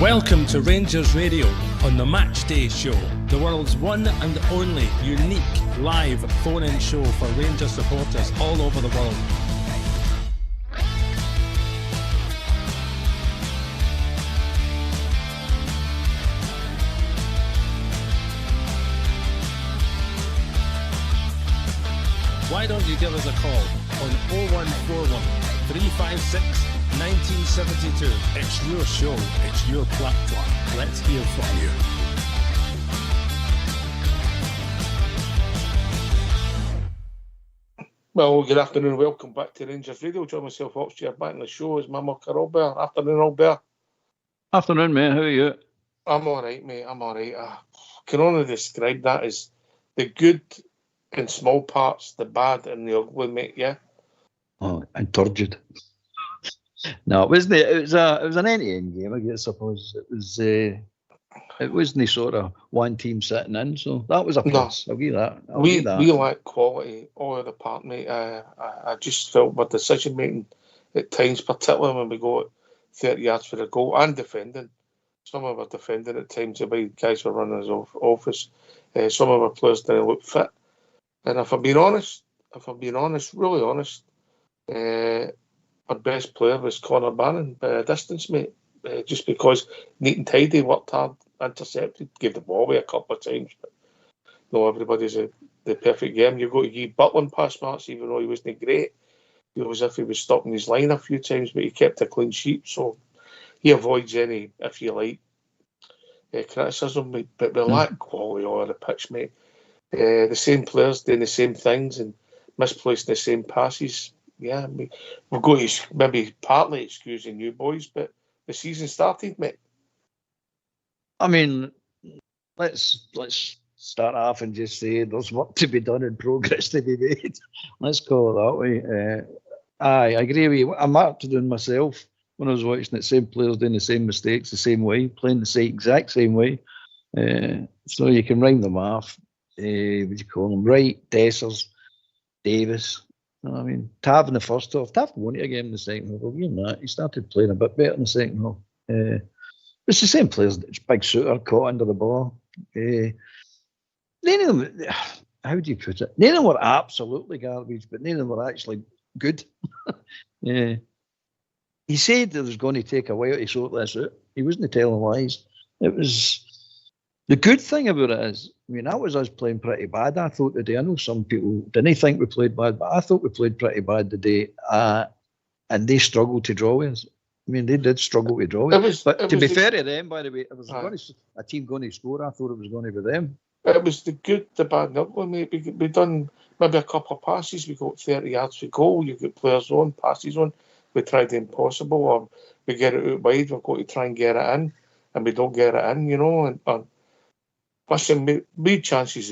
Welcome to Rangers Radio on the Matchday show, the world's one and only unique live phone-in show for Rangers supporters all over the world. Why don't you give us a call on 0141 356 1972. It's your show, it's your platform. Let's hear from you. Well, good afternoon. Welcome back to Rangers Radio. Join myself, Oxford, back in the show. Is my mucker Albert. Afternoon, Albert. Afternoon, mate. How are you? I'm all right, mate. I'm all right. I can only describe that as the good in small parts, the bad and the ugly, mate. Yeah. Oh, and turgid. No, it wasn't. It was an end-to-end game, I guess. I suppose it wasn't sort of one team sitting in, so that was a plus. No, I'll give that. We lack quality all over the park, mate. I just felt my decision making at times, particularly when we got 30 yards for the goal and defending. Some of our defending at times, the guys were running us off office. Some of our players didn't look fit. And if I'm being honest, really honest, our best player was Connor Bannon by a distance, mate. Just because neat and tidy, worked hard, intercepted, gave the ball away a couple of times. But no, everybody's the perfect game. You've got to give Butland pass marks, even though he wasn't great. It was as if he was stuck in his line a few times, but he kept a clean sheet. So he avoids any, if you like, criticism, mate. But we lack quality all over the pitch, mate. The same players doing the same things and misplacing the same passes. Yeah, we've got to maybe partly excusing you boys, but the season started, mate. I mean, let's start off and just say there's work to be done and progress to be made. Let's call it that way. I agree with you. I marked it on myself when I was watching the same players doing the same mistakes the same way, playing the exact same way. So you can rhyme them off. What do you call them? Wright, Dessers, Davis. I mean, Tav in the first half. Tav won it again in the second half. Well, you know that. He started playing a bit better in the second half. It's the same players. It's big shooter caught under the ball. None of them, how do you put it? None of them were absolutely garbage, but none of them were actually good. He said it was going to take a while to sort this out. He wasn't telling lies. It was... The good thing about it is, I mean, that was us playing pretty bad, I thought, today. I know some people didn't think we played bad, but I thought we played pretty bad today. And they struggled to draw with us. I mean, they did struggle to draw with us. But to be fair to them, by the way, it was a team going to score. I thought it was going to be them. It was the good, the bad, and the ugly, mate. We done maybe a couple of passes. We got 30 yards for goal. You got players on, passes on. We tried the impossible, or we get it out wide. We've got to try and get it in, and we don't get it in, you know. And listen, made chances,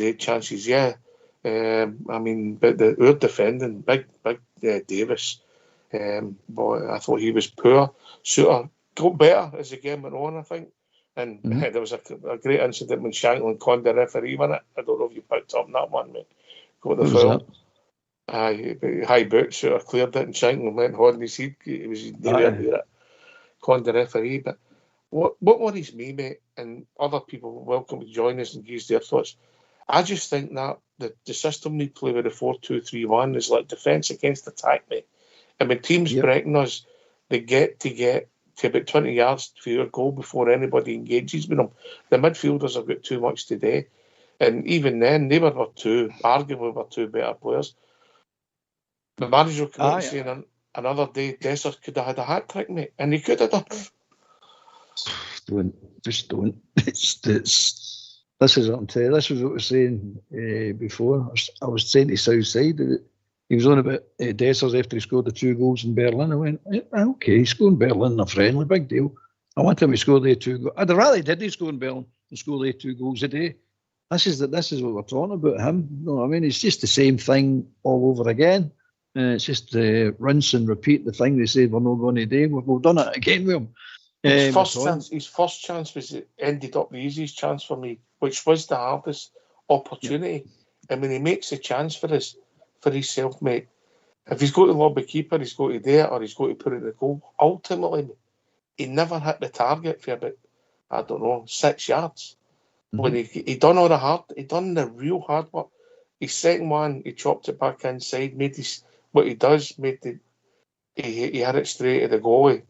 yeah. I mean, but our defending, big Davis. But I thought he was poor. Suter got better as the game went on, I think. And there was a great incident when Shankland conned the referee on it. I don't know if you picked up on that one, mate. Got the foul. High boot, Suter cleared it, and Shankland went holding his head. He was nearly under it. Conned the referee. But what worries me, mate, and other people welcome to join us and give their thoughts. I just think that the system we play with the 4-2-3-1 is like defence against attack, mate. And when teams breaking us, they get to about 20 yards for your goal before anybody engages with them. The midfielders have got too much today. And even then, they were arguably two better players. The manager came out saying another day, Dessers could have had a hat-trick, mate. And he could have done. Don't. This is what I'm telling you. This was what I was saying before. I was saying to Southside that he was on about Dessers after he scored the 2 goals in Berlin. I went, okay, he scored in Berlin in a friendly, big deal. I want him to score the 2 goals. I'd rather he score in Berlin and score the 2 goals a day. This is what we're talking about him. No, I mean, it's just the same thing all over again. It's just rinse and repeat the thing they said we're not going to do. We've done it again with him. His first chance was ended up the easiest chance for me, which was the hardest opportunity. I mean, he makes a chance for himself, mate. If he's got to lob the keeper, he's got to do it, or he's got to put it in the goal. Ultimately, he never hit the target for about I don't know, 6 yards. When he done all the he done the real hard work. His second one, he chopped it back inside, what he does, he had it straight to the goalie,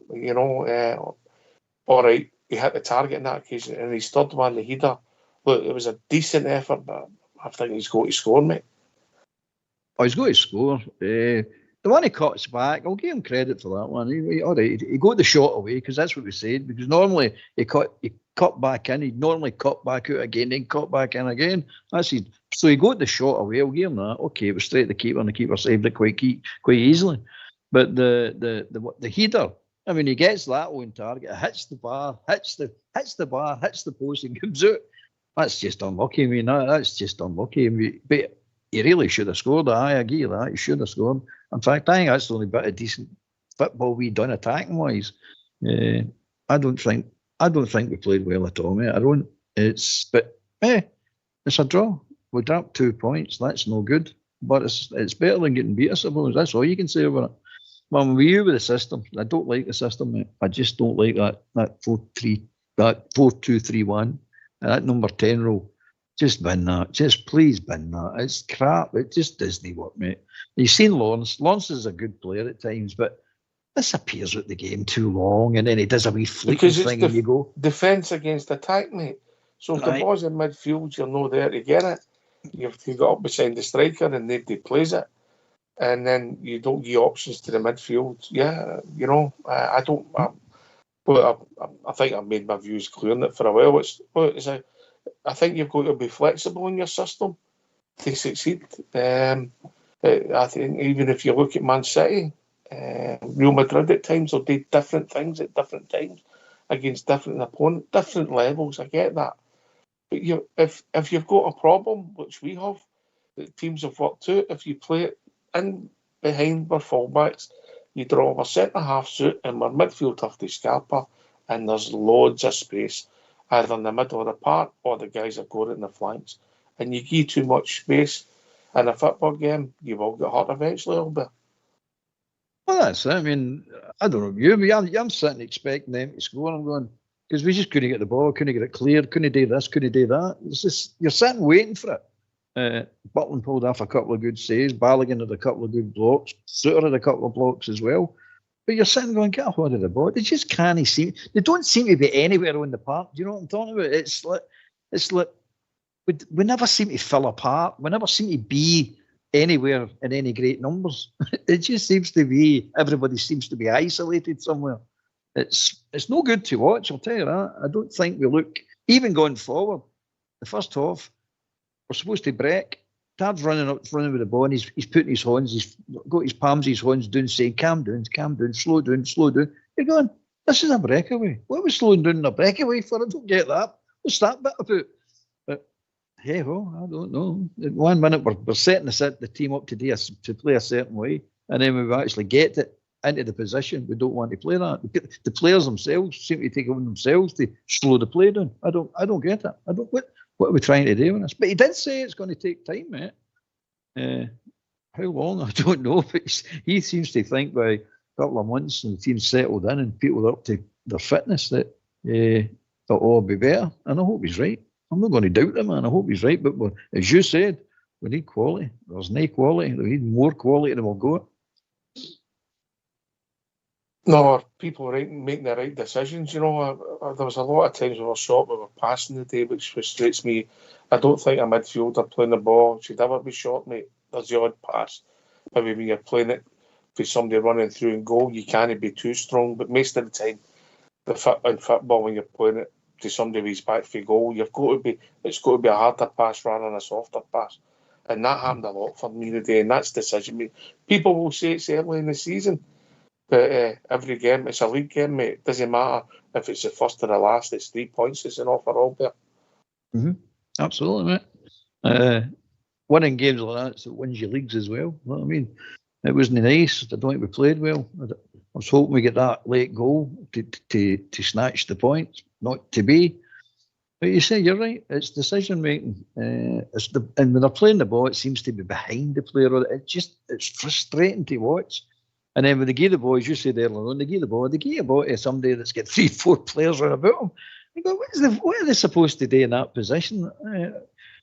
all right, he hit the target in that occasion, and his third one, the header, look, it was a decent effort, but I think he's got to score, mate. Oh, he's got to score. The one he cuts back, I'll give him credit for that one. All right, he got the shot away, because that's what we said, because normally he cut back in, he'd normally cut back out again, then cut back in again. So he got the shot away, I'll give him that. Okay, it was straight to the keeper, and the keeper saved it quite easily. But the header, I mean, he gets that on target, hits the bar, hits the post, and comes out. That's just unlucky. I mean, that's just unlucky. But he really should have scored. I agree with that. He should have scored. In fact, I think that's the only bit of decent football we done attacking wise. I don't think we played well at all, mate. It's a draw. We dropped 2 points. That's no good. But it's better than getting beat, I suppose. That's all you can say about it. Well, with you with the system, I don't like the system, mate. I just don't like that 4-2-3-1, that number 10 rule. Just bin that. Just please bin that. It's crap. It just doesn't work, mate. You've seen Lawrence. Lawrence is a good player at times, but disappears at the game too long, and then he does a wee fleeting thing, and you go defence against attack, mate. So if the ball's in midfield, you're not there to get it. You've got up beside the striker, and nobody plays it, and then you don't give options to the midfield. Yeah, I don't. I think I've made my views clear on it for a while. I think you've got to be flexible in your system to succeed. I think even if you look at Man City, Real Madrid at times will do different things at different times against different opponents, different levels. I get that. But if you've got a problem, which we have, that teams have worked out, if you play it in behind our fullbacks, you draw our centre half suit and our midfield have to Scarpa, and there's loads of space, either in the middle of the park or the guys that go in the flanks. And you give too much space in a football game, you will get hurt eventually, Albert. Well, that's it. I mean, I don't know you, but I'm sitting expecting them to score. I'm going, because we just couldn't get the ball, couldn't get it cleared, couldn't do this, couldn't do that. It's just, you're sitting waiting for it. Butland pulled off a couple of good saves. Balogun had a couple of good blocks. Suter had a couple of blocks as well. But you're sitting going, get a hold of the ball. They just can't seem. They don't seem to be anywhere on the park. Do you know what I'm talking about? It's like we never seem to fill a park. We never seem to be anywhere in any great numbers. It just seems to be, everybody seems to be isolated somewhere. It's no good to watch, I'll tell you that. I don't think we look, even going forward, the first half, we're supposed to break. Tad's running with the ball, and he's putting his horns, he's got his palms, his horns down, saying, calm down, slow down. You're going, this is a breakaway. What are we slowing down in a breakaway for? I don't get that. What's that bit about? But hey ho, I don't know. In 1 minute we're setting the team up to play a certain way, and then when we actually get it into the position, we don't want to play that. The players themselves seem to take it on themselves to slow the play down. I don't get it. What are we trying to do with this? But he did say it's going to take time, mate. How long? I don't know. But he seems to think by a couple of months and the team's settled in and people are up to their fitness that it'll all be better. And I hope he's right. I'm not going to doubt him, man. I hope he's right. But as you said, we need quality. There's no quality. We need more quality than we'll go. No, people are making the right decisions. There was a lot of times we were short, we were passing the day, which frustrates me. I don't think a midfielder playing the ball should ever be short, mate. There's the odd pass. Maybe when you're playing it for somebody running through and goal, you can't be too strong. But most of the time, in football, when you're playing it to somebody who's back for goal, it's got to be a harder pass rather than a softer pass. And that happened a lot for me today, and that's decision making. People will say it's early in the season. But every game, it's a league game, mate. It doesn't matter if it's the first or the last. It's 3 points. It's enough for all there. Mm-hmm. Absolutely, mate. Winning games like that, it wins your leagues as well. You know what I mean? It wasn't nice. I don't think we played well. I was hoping we get that late goal to snatch the points. Not to be. But you say you're right. It's decision making. And when they're playing the ball, it seems to be behind the player. It's frustrating to watch. And then when they give the ball, as you said earlier on, they give the ball to somebody that's got 3-4 players around about them. You go, what are they supposed to do in that position?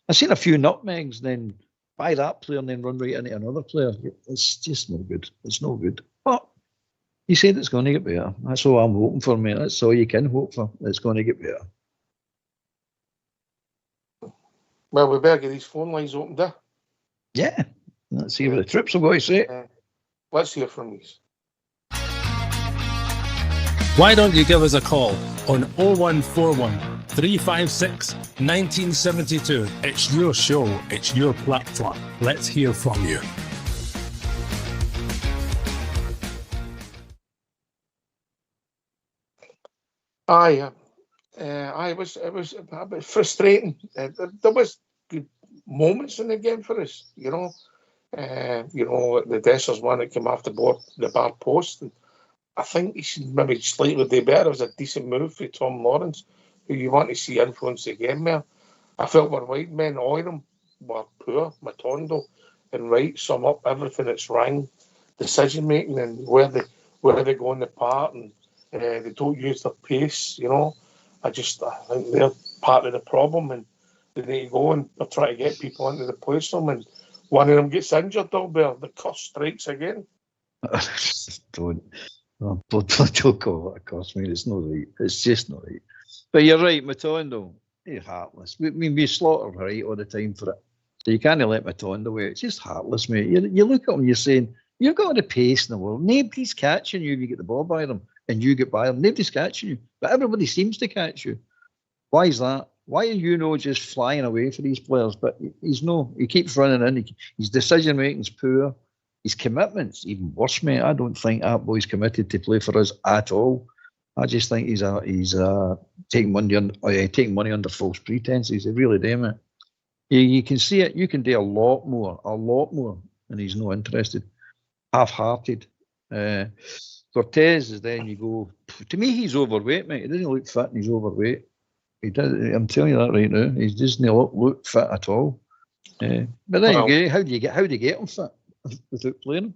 I've seen a few nutmegs, then buy that player and then run right into another player. It's just no good. It's no good. But he said it's going to get better. That's all I'm hoping for, mate. That's all you can hope for. It's going to get better. Well, we better get these phone lines opened there. Yeah. Let's see what the trips are going to say. Let's hear from you. Why don't you give us a call on 0141 356 1972? It's your show, it's your platform. Let's hear from you. It was a bit frustrating. There was good moments in the game for us, you know. The Dessers one that came off the bar post. And I think he should maybe slightly do better. It was a decent move for Tom Lawrence, who you want to see influence the game more. I felt our wide men, Oram, were poor. Matondo and Wright sum up everything that's wrong. Decision making and where they go in the part, and they don't use their pace, you know. I think they're part of the problem, and they need to go and they're trying to get people into the place them, and one of them gets injured, the curse strikes again. Don't call it a curse, mate. It's not right. It's just not right. But you're right, Matondo, he's heartless. We slaughter right all the time for it. So you can't let Matondo away. It's just heartless, mate. You look at him, you're saying, you've got all the pace in the world. Nobody's catching you if you get the ball by them and you get by them. Nobody's catching you. But everybody seems to catch you. Why is that? Why are you just flying away for these players? But he keeps running in. His decision making's poor. His commitment's even worse, mate. I don't think that boy's committed to play for us at all. I just think he's taking money under false pretenses. He really do, mate. You can see it. You can do a lot more, and he's not interested. Half-hearted. Cortez is then you go. To me, he's overweight, mate. He doesn't look fit, and he's overweight. He does. I'm telling you that right now. He doesn't look fit at all. But then you go. How do you get him fit without playing him?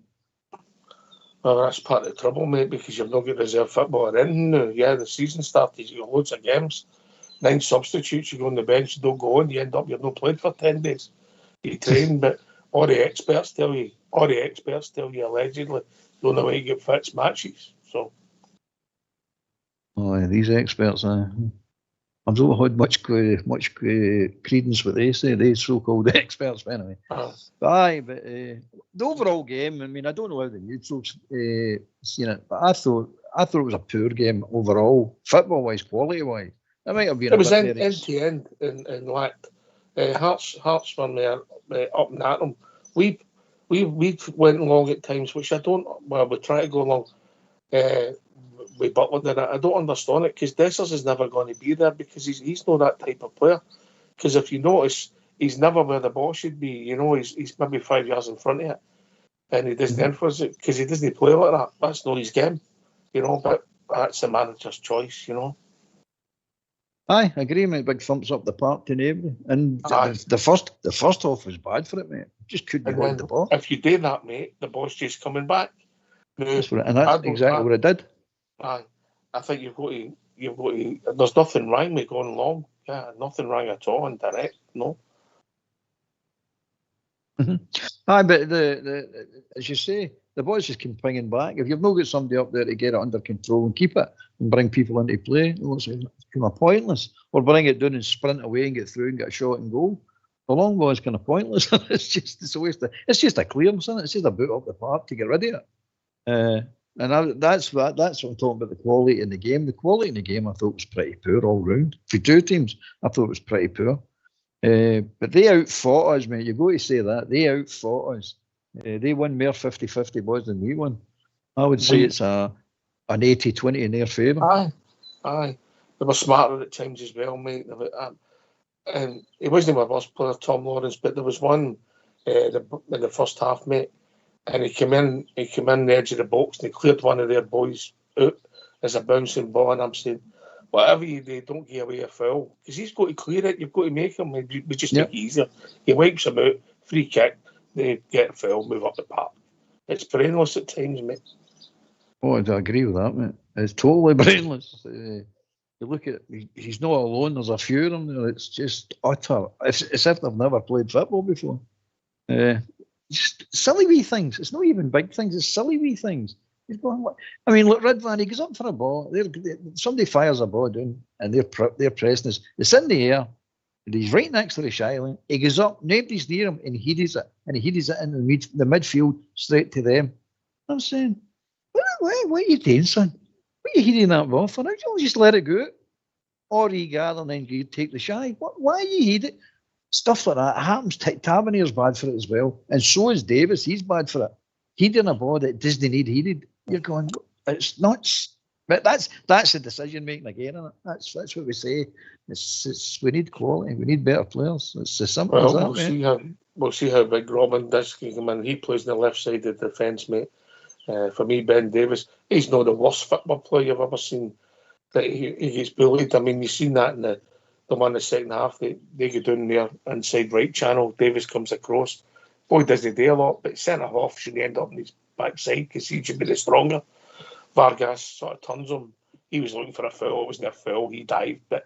Well, that's part of the trouble, mate, because you've not got reserve football or anything now. Yeah, the season started, you got loads of games, 9 substitutes, you go on the bench, you don't go on, you've not played for 10 days. You train, but all the experts tell you allegedly the only way you get fit's matches. So. Oh, yeah, these experts, I don't hold much credence what they say, they so-called experts, but anyway. But the overall game, I mean, I don't know how the neutrals seen it, but I thought it was a poor game overall, football-wise, quality-wise. It might have been. It was end to end and lacked. Hearts were there up and at them. We went along at times, which I don't. Well, we try to go along. With Butler did it. I don't understand it because Dessers is never going to be there because he's not that type of player. Because if you notice, he's never where the ball should be. You know, he's maybe 5 yards in front of it, and he doesn't influence it because he doesn't play like that. That's not his game, you know. But that's the manager's choice, you know. Aye, I agree, mate. Big thumps up the park to nobody. And the first half was bad for it, mate. Just couldn't hold the ball. If you do that, mate, the ball's just coming back. That's exactly what it did. I think you've got to. There's nothing wrong with going long. Yeah, nothing wrong at all in direct. No. Mm-hmm. Aye, but the as you say, the boys just keep pinging back. If you've not got somebody up there to get it under control and keep it and bring people into play, it's kind of pointless. Or bring it down and sprint away and get through and get a shot and goal. The long ball is kind of pointless. It's a waste. It's just a clearance, isn't it? It's just a boot up the park to get rid of it. That's what I'm talking about, the quality in the game. The quality in the game I thought was pretty poor all round. For two teams, I thought it was pretty poor. But they outfought us, mate. You've got to say that. They outfought us. They won more 50-50 boys than we won. I would say it's an 80-20 in their favour. Aye. They were smarter at times as well, mate. And it wasn't my worst player, Tom Lawrence, but there was one in the first half, mate. And he came in the edge of the box and he cleared one of their boys out as a bouncing ball. And I'm saying, whatever you do, don't give away a foul. Because he's got to clear it. You've got to make him. We just make it easier. He wipes him out, free kick, they get a foul, move up the park. It's brainless at times, mate. Oh, I agree with that, mate. It's totally brainless. You look at, he's not alone. There's a few of them there. It's just utter. It's as if they've never played football before. Just silly wee things. It's not even big things. It's silly wee things. He's going. I mean, look, Ridvan. He goes up for a ball. Somebody fires a ball down, and they're pressing us. It's in the air, and he's right next to the shy line. He goes up. Nobody's near him, and he heads it, in the midfield straight to them. I'm saying, what are you doing, son? What are you heading that ball for? Don't just let it go. Or you gather and then you take the shy. Why are you heading it? Stuff like that happens. Tabernier's bad for it as well. And so is Davis. He's bad for it. Heading a ball that doesn't need headed. You're going, it's nuts. But that's the decision making again. Isn't it? That's what we say. We need quality. We need better players. It's as simple as that. We'll see how big Robin does come in. He plays on the left side of the defence, mate. For me, Ben Davis, he's not the worst football player you've ever seen. That he gets bullied. I mean, you've seen that in the one in the second half. They go down there inside right channel. Davis comes across. Boy, does he do a lot, but centre half should end up on his backside because he should be the stronger. Vargas sort of turns him. He was looking for a foul. It wasn't a foul. He dived, but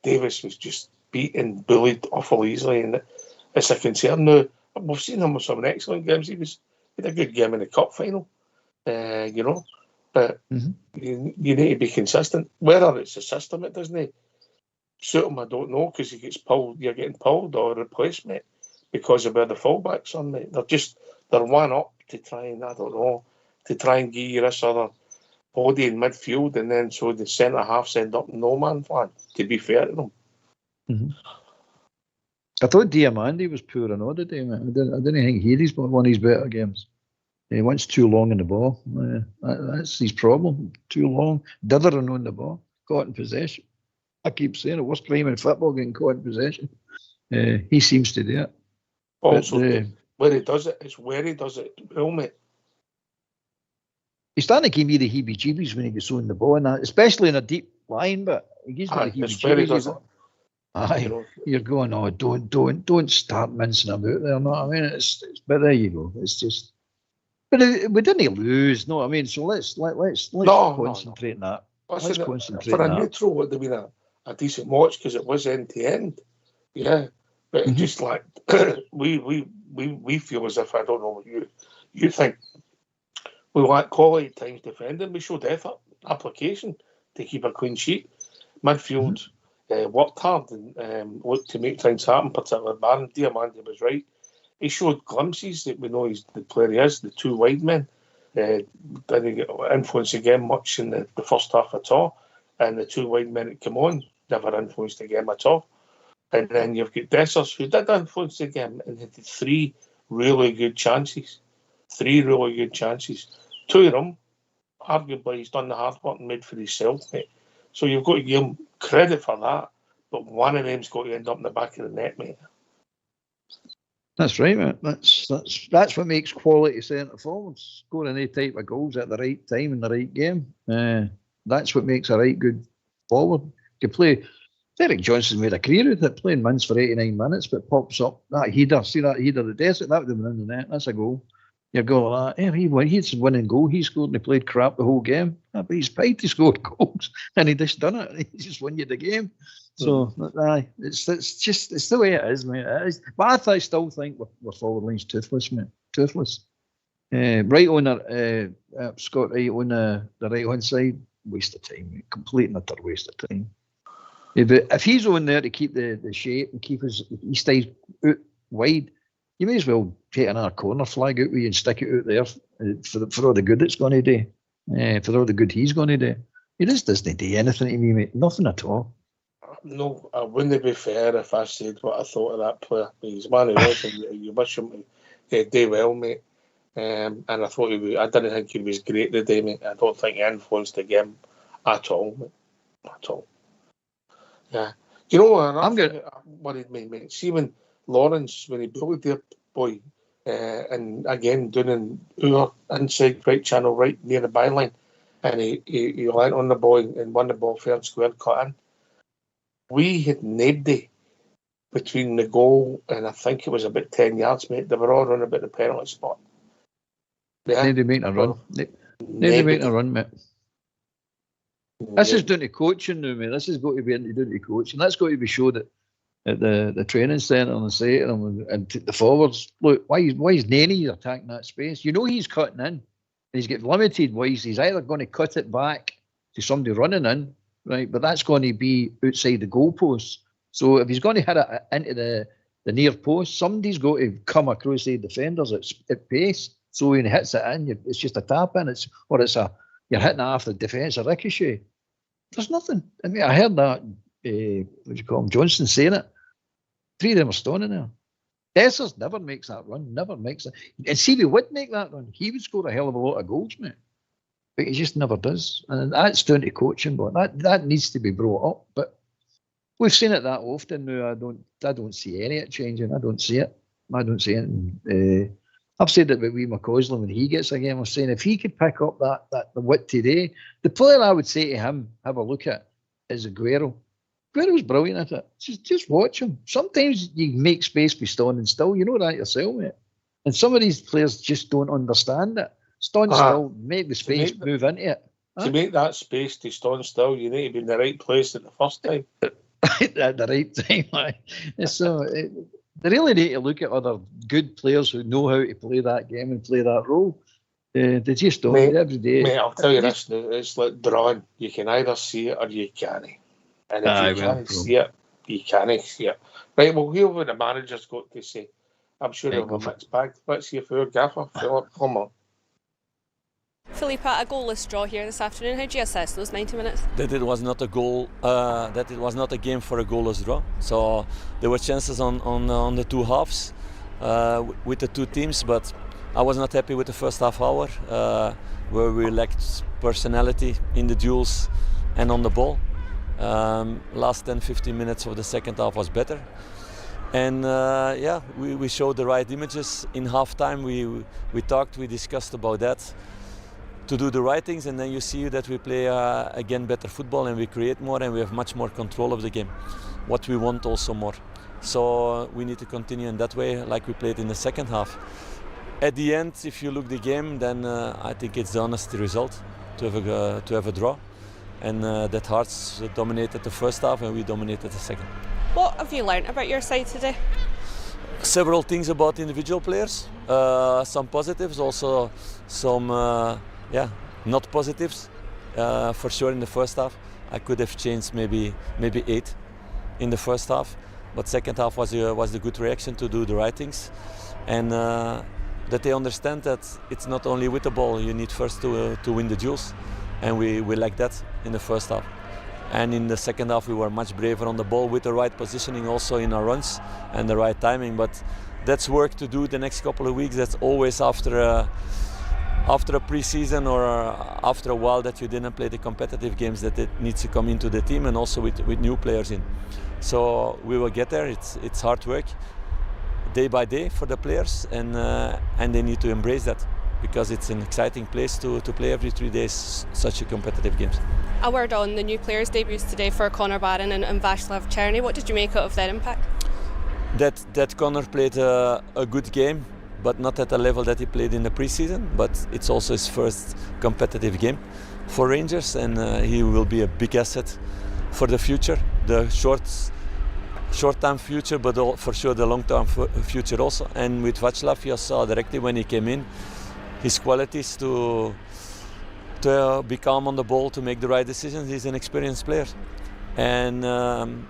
Davis was just beaten, bullied awful easily, and it's a concern now. We've seen him with some excellent games. He had a good game in the cup final, but you need to be consistent. Whether it's a system, it doesn't suit him, I don't know, because he gets pulled. You're getting pulled or replaced, mate, because of where the fullbacks are, mate. They're one up to try and, I don't know, to try and give you this other body in midfield, and then so the centre halves end up in no man's land, to be fair to them. I thought Diamandi was poor in order today, man. I didn't think he's one of his better games. He wants too long in the ball. That's his problem. Too long, dithering on the ball, caught in possession. I keep saying the worst crime in football, getting caught in possession. He seems to do it. Also, where he does it, it's where he does it, well, mate. He's starting to give me the heebie-jeebies when he gets on the ball, and that, especially in a deep line, but he gives me the heebie-jeebies. You're going, oh, don't start mincing about there. No, I mean, but there you go. It's just, but we didn't lose. No, I mean, so let's concentrate on that. Let's concentrate for on a that. neutral, it would have been a decent watch because it was end to end. Yeah, but it's just like we feel as if, I don't know what you think. We lack quality at times defending. We showed effort, application to keep a clean sheet. Midfield worked hard and looked to make things happen, particularly Baron. Diamandi was right. He showed glimpses that we know he's the player he is. The two wide men didn't get influence again much in the first half at all. And the two wide men that came on never influenced the game at all. And then you've got Dessers, who did influence the game and had three really good chances. Two of them, arguably, he's done the hard work and made for himself, mate. So you've got to give him credit for that, but one of them's got to end up in the back of the net, mate. That's right, mate. That's what makes quality centre forwards, scoring any type of goals at the right time in the right game. That's what makes a right good forward. You play. Derek Johnson made a career out of it, playing mints for 89 minutes, but pops up that header. See that header, the desert, that would have been in the net. That's a goal. You go like that. He's winning goal. He scored and he played crap the whole game. But he's paid to score goals, and he just done it. He just won you the game. So it's the way it is, mate. It is. But I still think we're forward line's toothless, mate. Toothless. Right on Scott, right on the right hand side, waste of time, mate. Complete and utter waste of time. If he's on there to keep the shape and he stays out wide, you may as well take another corner flag out with you and stick it out there for all the good it's going to do, for all the good he's going to do. He just doesn't do anything to me, mate. Nothing at all. No, I wouldn't be fair if I said what I thought of that player. He's man who was, and you wish him to do well, mate. And I thought I didn't think he was great today, mate. I don't think he influenced the game at all, mate. At all. Yeah. You know what? I'm good. Worried me, mate. See when Lawrence, when he bullied their boy, and again doing our inside right channel, right near the byline, and he went on the ball and won the ball fair and square, cut in. We had nobody between the goal and I think it was about 10 yards, mate. They were all running about the penalty spot. Yeah. Nobody making a run. Nobody making a run, mate. This is down to coaching now, mate. This has got to be down to coaching. That's got to be showed at the training centre and say to them and to the forwards, look, why is Nenny attacking that space? You know he's cutting in. And he's got limited ways. He's either going to cut it back to somebody running in, right? But that's going to be outside the goalposts. So if he's going to hit it into the near post, somebody's got to come across the defenders at pace. So when he hits it in, it's just a tap in. You're hitting it after the defence, a ricochet. There's nothing. I mean, I heard that, what do you call him, Johnson saying it. 3 of them are standing there. Dessers never makes that run, never makes it. And see if he would make that run, he would score a hell of a lot of goals, mate. But he just never does. And that's down to coaching, but that needs to be brought up. But we've seen it that often now. I don't see any of it changing. I don't see it. I've said it about wee McCausland when he gets a game. I'm saying if he could pick up the wit today, the player I would say to him, have a look at, is Aguero. Aguero's brilliant at it. Just watch him. Sometimes you make space by standing still. You know that yourself, mate. And some of these players just don't understand it. Stand still, make the space, move into it. To make that space to stand still, you need to be in the right place at the first time. At the right time. So they really need to look at other good players who know how to play that game and play that role. They just don't. Every day. Mate, I'll tell you this now. It's like drawing. You can either see it or you can't. And if you can't see it, you can't see it. Right, we'll hear what the manager's got to say. I'm sure he'll have a mixed bag. Let's hear for your gaffer. Philip, come on. Philippe, a goalless draw here this afternoon. How do you assess those 90 minutes? That it was not a goal, that it was not a game for a goalless draw. So there were chances on the two halves with the two teams, but I was not happy with the first half hour where we lacked personality in the duels and on the ball. Last 10-15 minutes of the second half was better. And we showed the right images in halftime. We talked, we discussed about that, to do the right things, and then you see that we play again better football and we create more and we have much more control of the game. What we want also more. So we need to continue in that way like we played in the second half. At the end, if you look the game, then I think it's the honest result to have a draw. And that Hearts dominated the first half and we dominated the second. What have you learnt about your side today? Several things about individual players. Some positives, also some not positives. For sure in the first half. I could have changed maybe 8 in the first half. But second half was the good reaction to do the right things. And that they understand that it's not only with the ball, you need first to win the duels. And we lacked that in the first half. And in the second half we were much braver on the ball with the right positioning also in our runs and the right timing. But that's work to do the next couple of weeks. That's always after a pre-season or after a while that you didn't play the competitive games, that it needs to come into the team and also with new players in. So we will get there. It's hard work day by day for the players and they need to embrace that, because it's an exciting place to play every 3 days such a competitive games. A word on the new players' debuts today for Conor Barron and Václav Černý. What did you make out of their impact? That Conor played a good game, but not at the level that he played in the pre-season. But it's also his first competitive game for Rangers, and he will be a big asset for the future, the short-term future, but for sure the long-term future also. And with Václav, you saw directly when he came in his qualities to be calm on the ball, to make the right decisions. He's an experienced player and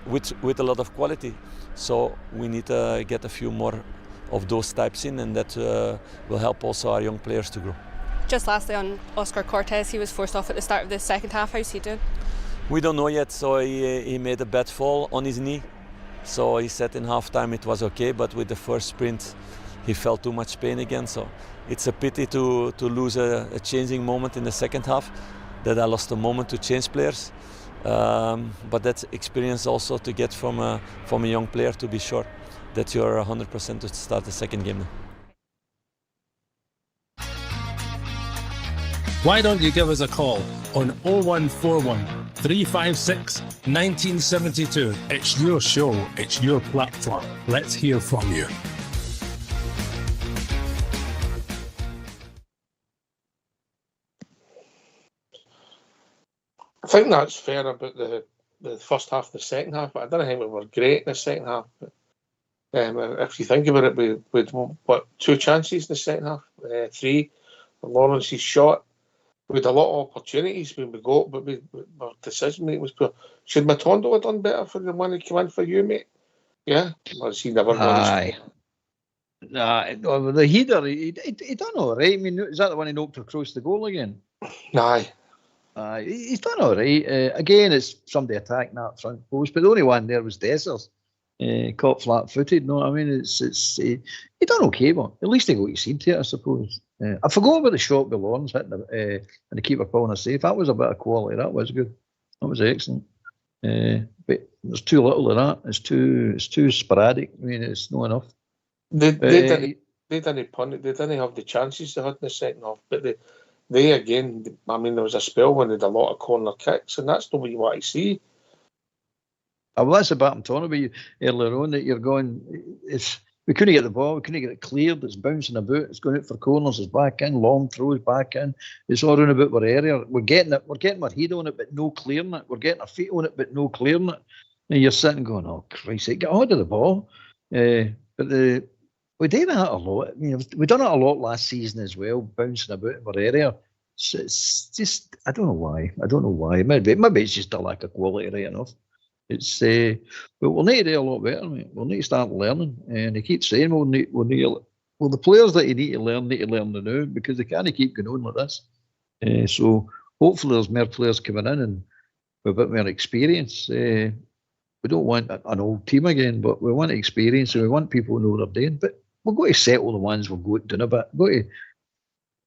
with a lot of quality. So we need to get a few more of those types in, and that will help also our young players to grow. Just lastly on Oscar Cortés, he was forced off at the start of the second half. How's he doing? We don't know yet. So he made a bad fall on his knee. So he said in halftime it was okay, but with the first sprint he felt too much pain again. So it's a pity to lose a changing moment in the second half, that I lost a moment to change players. But that's experience also to get from a young player, to be sure that you're 100% to start the second game now. Why don't you give us a call on 0141 356 1972. It's your show, it's your platform. Let's hear from you. think that's fair about the first half, the second half. But I don't think we were great in the second half. But, if you think about it, we had what, 2 chances in the second half, 3. Lawrence's shot. We had a lot of opportunities when we got, but our decision making was poor. Should Matondo have done better for the one who came in for you, mate? Yeah, or has he never won? Aye. Nah, the header, he done all right. I mean, is that the one he knocked across the goal again? Aye. He's done all right. Again, it's somebody attacking that front post, but the only one there was Dessers. Caught flat-footed. No, I mean, he done okay, but at least he got to see it, I suppose. I forgot about the shot with Lawrence hitting and the keeper pulling a safe. That was a bit of quality. That was good. That was excellent. But there's too little of that. It's too sporadic. I mean, it's not enough. They didn't punt it. They didn't have the chances they had in the second half. But they again, I mean, there was a spell when they had a lot of corner kicks, and that's not what you want to see. Well, that's the bit I'm talking about earlier on, that you're going, we couldn't get the ball, we couldn't get it cleared, it's bouncing about, it's going out for corners, it's back in, long throws back in, it's all around about our area. We're getting our head on it, but no clearing it. We're getting our feet on it, but no clearing it. And you're sitting going, oh, Christ, get hold of the ball. But we do that a lot. I mean, we've done it a lot last season as well, bouncing about in our area. So it's just, I don't know why. Maybe it's just a lack of quality, right enough. It's but we'll need to do a lot better, mate. We'll need to start learning. And they keep saying the players that you need to learn them now, because they can't keep going on like this. So hopefully there's more players coming in and with a bit more experience. We don't want an old team again, but we want experience and we want people to know what they're doing. But we've got to settle the ones we've got down a bit.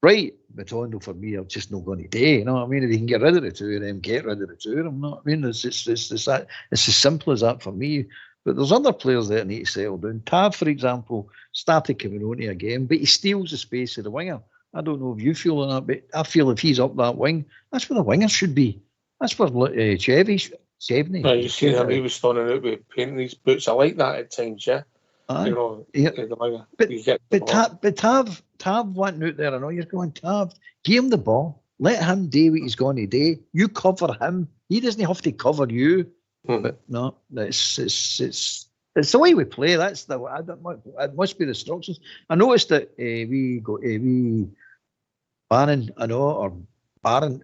Right, Matondo for me, I'm just not going to do. You know what I mean? If you can get rid of the 2 of them, get rid of the 2 of them. You know what I mean? It's as simple as that for me. But there's other players that need to settle down. Tav, for example, started coming on here again, but he steals the space of the winger. I don't know if you feel on that, but I feel if he's up that wing, that's where the wingers should be. That's where Chevney. Right, you see him, he was standing out with painting his boots. I like that at times, yeah. Aye. You know, yeah. But Tav went out there. I know you're going, Tav, give him the ball. Let him do what he's going to do. You cover him. He doesn't have to cover you. But no, it's the way we play. It must be the instructions. I noticed that Barron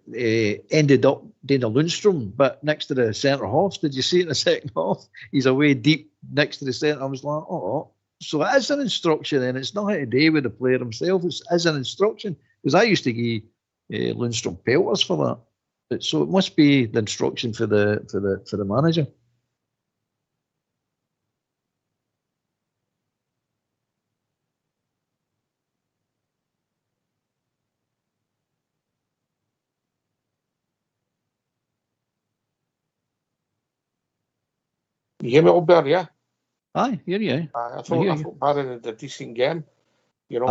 ended up doing a Lundstrom, but next to the centre half. Did you see it in the second half? He's away deep next to the centre. I was like, oh. So it is an instruction, and it's nothing to do with the player himself. It's as an instruction, because I used to give Lundstrom pelters for that. So it must be the instruction for the manager. you hear me, Albert? Yeah. Aye, yeah. I thought Barron had a decent game, you know,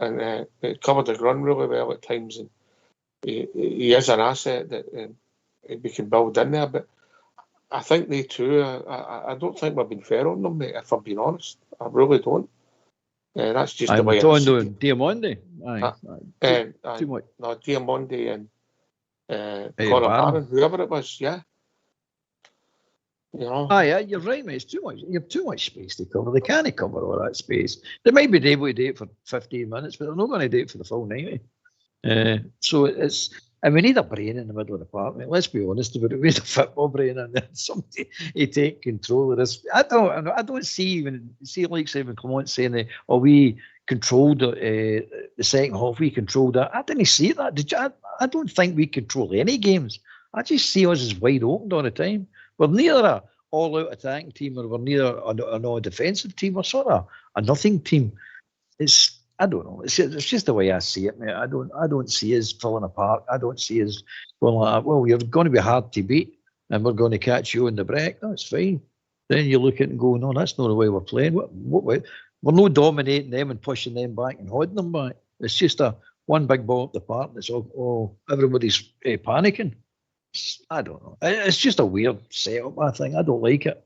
and it covered the ground really well at times, and he is an asset that we can build in there. But I think they too. I don't think we've been fair on them, mate. If I'm being honest, I really don't. That's just the way I see it. Diamondi. Too much. No, Diamondi and Conor Barron, whoever it was, yeah. You know? Yeah, you're right, mate. It's too much. You have too much space to cover. They can't cover all that space. They might be able to do it for 15 minutes, but they're not going to do it for the full 90. So it's, and we need a brain in the middle of the park, mate. Let's be honest about it. We need a football brain and then somebody to take control of this. I don't see like Simon Clement saying that, we controlled the second half. We controlled that. I didn't see that. I don't think we control any games. I just see us as wide open all the time. We're neither a all-out attacking team or we're neither a defensive team. We're sort of a nothing team. I don't know. It's just the way I see it, mate. I don't see us falling apart. I don't see us going like, well, you're going to be hard to beat and we're going to catch you in the break. That's fine. Then you look at it and go, no, that's not the way we're playing. We're not dominating them and pushing them back and holding them back. It's just one big ball up the park and it's all everybody's panicking. I don't know. It's just a weird setup, I think. I don't like it.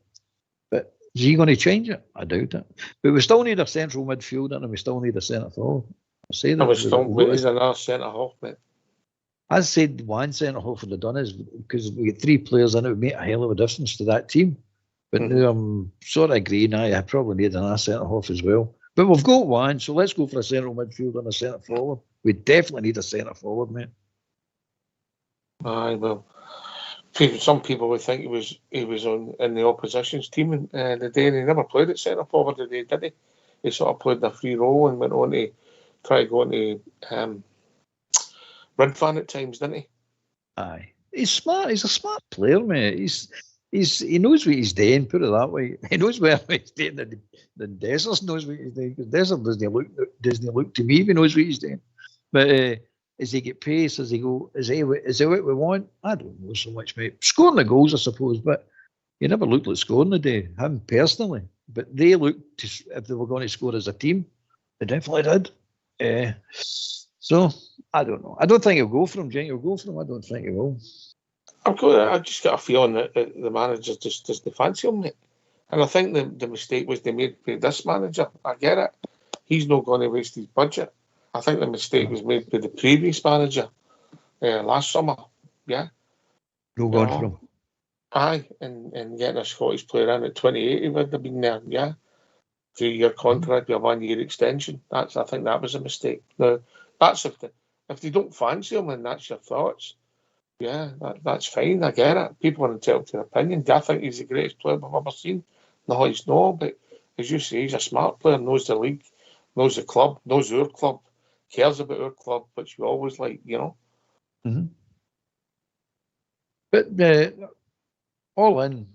But is he going to change it? I doubt it. But we still need a central midfielder and we still need a centre forward. I say that. We still need another centre half, mate. I said one centre half would have done is because we get 3 players in, it would make a hell of a difference to that team. But now I'm sort of agreeing. I probably need another centre half as well. But we've got one, so let's go for a central midfield and a centre forward. We definitely need a centre forward, mate. Aye, well, some people would think he was in the opposition's team in the day, and he never played at centre forward today, did he? He sort of played the free role and went on to try to go into Red Fan at times, didn't he? Aye, he's smart. He's a smart player, mate. He knows what he's doing. Put it that way. He knows where he's doing. The Dessers knows what he's doing. Because Desser doesn't look to me if he knows what he's doing. But as he get pace, as he go, is he what we want? I don't know so much, mate. Scoring the goals, I suppose, but he never looked like scoring the day. Him personally, but they looked if they were going to score as a team. They definitely did. So I don't know. I don't think he'll go for him. Do you think he'll go for him? I don't think he will. I've just got a feeling that the manager just doesn't fancy him, mate. And I think the mistake was they made by this manager. I get it. He's not going to waste his budget. I think the mistake was made by the previous manager last summer. Yeah. No going for him. Aye, and getting a Scottish player in at 28, he would have been there. Yeah. 3-year contract with a 1-year extension. I think that was a mistake. Now, that's if they don't fancy him and that's your thoughts. Yeah, that's fine. I get it. People are entitled to their opinion. Do I think he's the greatest player we've ever seen? No, he's not. But as you say, he's a smart player, knows the league, knows the club, knows our club, cares about our club, which we always like, you know. Mm-hmm. But all in,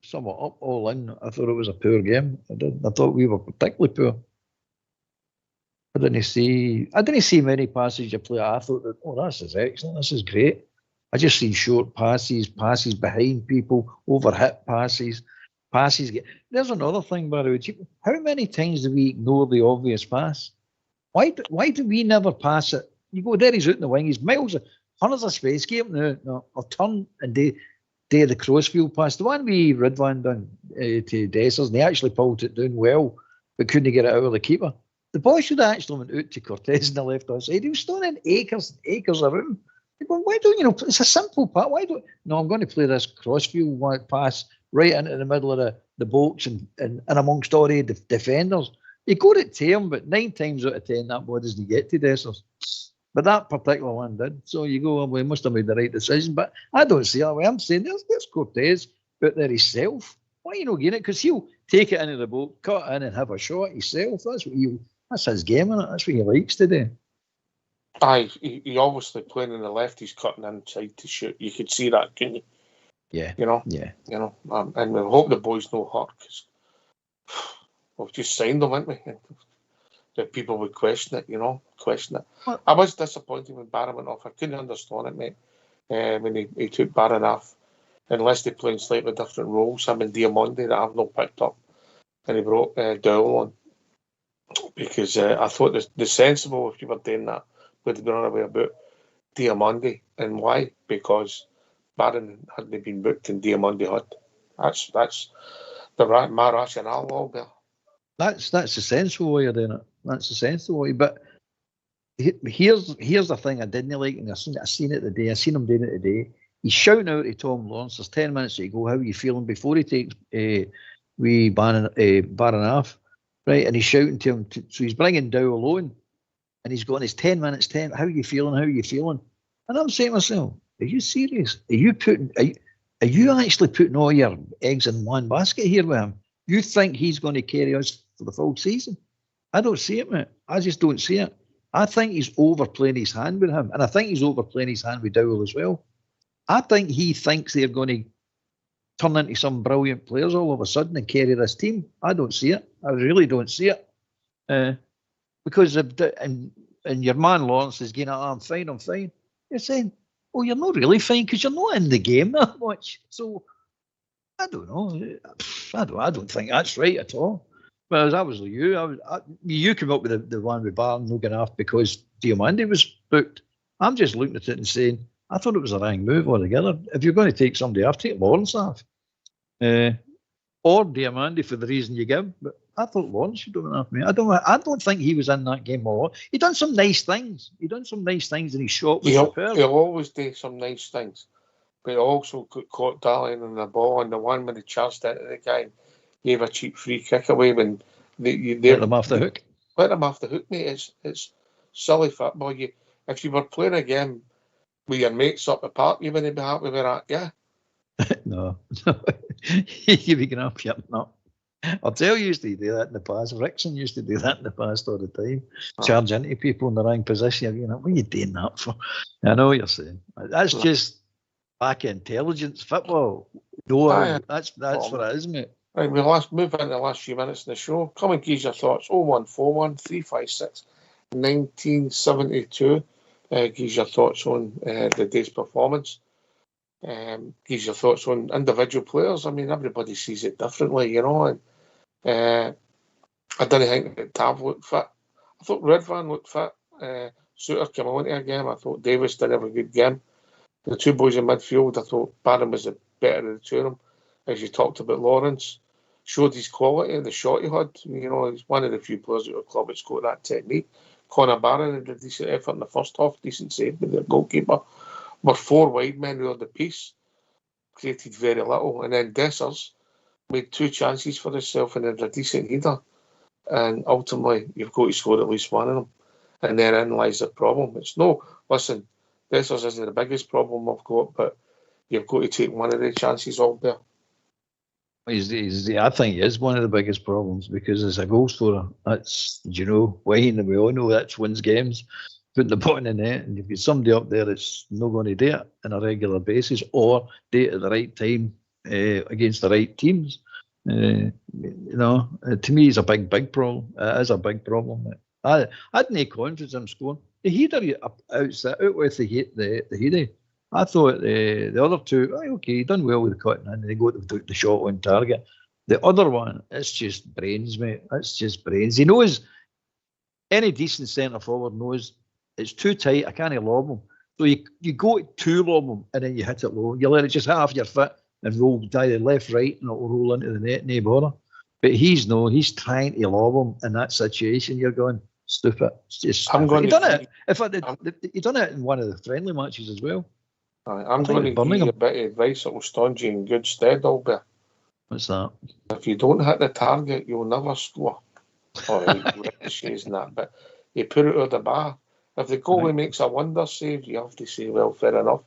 somewhat up, all in, I thought it was a poor game. I thought we were particularly poor. I didn't see many passes you play. I thought that, this is excellent. This is great. I just seen short passes behind people, overhit passes. There's another thing, by the way. How many times do we ignore the obvious pass? Why do we never pass it? You go there, he's out in the wing, he's miles, hundreds of space. Give him no. I'll turn and do the crossfield pass. The one we Ridvan done to Dessers, and they actually pulled it down well, but couldn't get it out of the keeper. The ball should have actually went out to Cortez on the left-hand side. He was stoning acres and acres around. Why don't it's a simple pass. I'm going to play this crossfield pass right into the middle of the box and amongst all the defenders. You got it to him, but 9 times out of 10 that ball doesn't get to Dessers. But that particular one did. So you go, well, he must have made the right decision. But I don't see it that way. I'm saying there's Cortez out there himself. Why are you not getting it? Because he'll take it into the boat, cut in and have a shot himself. That's his game, isn't it? That's what he likes to do. Aye, he obviously playing on the left, he's cutting inside to shoot. You could see that, couldn't you? Yeah. You know? Yeah. You know, and we hope the boys know hurt, because we've just signed them, haven't we? And that people would question it, Well, I was disappointed when Barron went off. I couldn't understand it, mate, when he took Barron off, unless they play in slightly different roles. Him and Diamondi that I've not picked up, and he brought Dowell on, because I thought the sensible, if you were doing that, would have been away about Diamondi. And why? Because Barron hadn't been booked and Diamondi had. That's my rationale all there. That's the sensible way of doing it. That's the sensible way. But here's the thing I didn't like, and I seen it today. I seen him doing it today. He's shouting out to Tom Lawrence. There's 10 minutes to go. How are you feeling before he takes Barron off, right? And he's shouting to him. So he's bringing Dowell on. And he's got his 10 minutes, how are you feeling? How are you feeling? And I'm saying to myself, are you serious? Are you actually putting all your eggs in one basket here with him? You think he's going to carry us for the full season? I don't see it, mate. I just don't see it. I think he's overplaying his hand with him. And I think he's overplaying his hand with Dowell as well. I think he thinks they're going to turn into some brilliant players all of a sudden and carry this team. I don't see it. I really don't see it. Because and your man Lawrence is going, I'm fine. You're saying, you're not really fine because you're not in the game that much. So I don't know. I don't think that's right at all. Whereas I was like you. You came up with the one with Barron not getting off because Diamandi was booked. I'm just looking at it and saying, I thought it was a wrong move altogether. If you're going to take somebody off, take Lawrence off. Or Diamandi for the reason you give. But I thought Lawrence should have been off me. I don't think he was in that game a lot. He done some nice things. And his shot was superb. He'll always do some nice things, but he also got caught dallying on the ball, and the one when he charged into the guy and gave a cheap free kick away when they let them off the hook. Let them off the hook, mate. It's silly football. If you were playing a game with your mates up the park, you wouldn't be happy with that, yeah? No. You'd be going up, yep, no. I'll tell you, used to do that in the past. Rickson used to do that in the past all the time. Charge into people in the wrong position. What are you doing that for? I know what you're saying. That's just back intelligence football. No, that's what it is, mate. Right, we'll move into the last few minutes of the show. Come and give your thoughts. 0141 356 1972. Gives your thoughts on the day's performance. Gives your thoughts on individual players. I mean, everybody sees it differently, And I didn't think that Tav looked fit. I thought Redvan looked fit. Suter came on into a game. I thought Davis did have a good game. The two boys in midfield, I thought Barron was the better of the two of them. As you talked about, Lawrence showed his quality, the shot he had. He's one of the few players at the club that's got that technique. Connor Barron had a decent effort in the first half, decent save with the goalkeeper. We're four wide men who had the piece, created very little. And then Dessers made two chances for himself and had a decent header. And ultimately, you've got to score at least one of them. And therein lies the problem. Listen, Dessers isn't the biggest problem I've got, but you've got to take one of the chances all there. I think he is one of the biggest problems because as a goal scorer, that's, Wayne, and we all know that wins games, putting the ball in the net, and you've got somebody up there that's not going to do it on a regular basis or do it at the right time against the right teams. To me, it's a big problem. It is a big problem. I had no confidence in him scoring. The header out with the header. I thought the other two, he done well with the cutting and they go to the shot on target. The other one, it's just brains, mate. It's just brains. He knows, any decent centre forward knows it's too tight. I can't lob him. So you go to lob him and then you hit it low. You let it just half your foot and roll either left, right, and it'll roll into the net, no bother. But he's trying to lob him in that situation. You're going, stupid. It's just stupid. He done it in one of the friendly matches as well. I'm going to give you a bit of advice that will stand you in good stead, Albert. What's that? If you don't hit the target, you'll never score. Ricochets and that, but you put it over the bar. If the goalie makes a wonder save, you have to say, well, fair enough.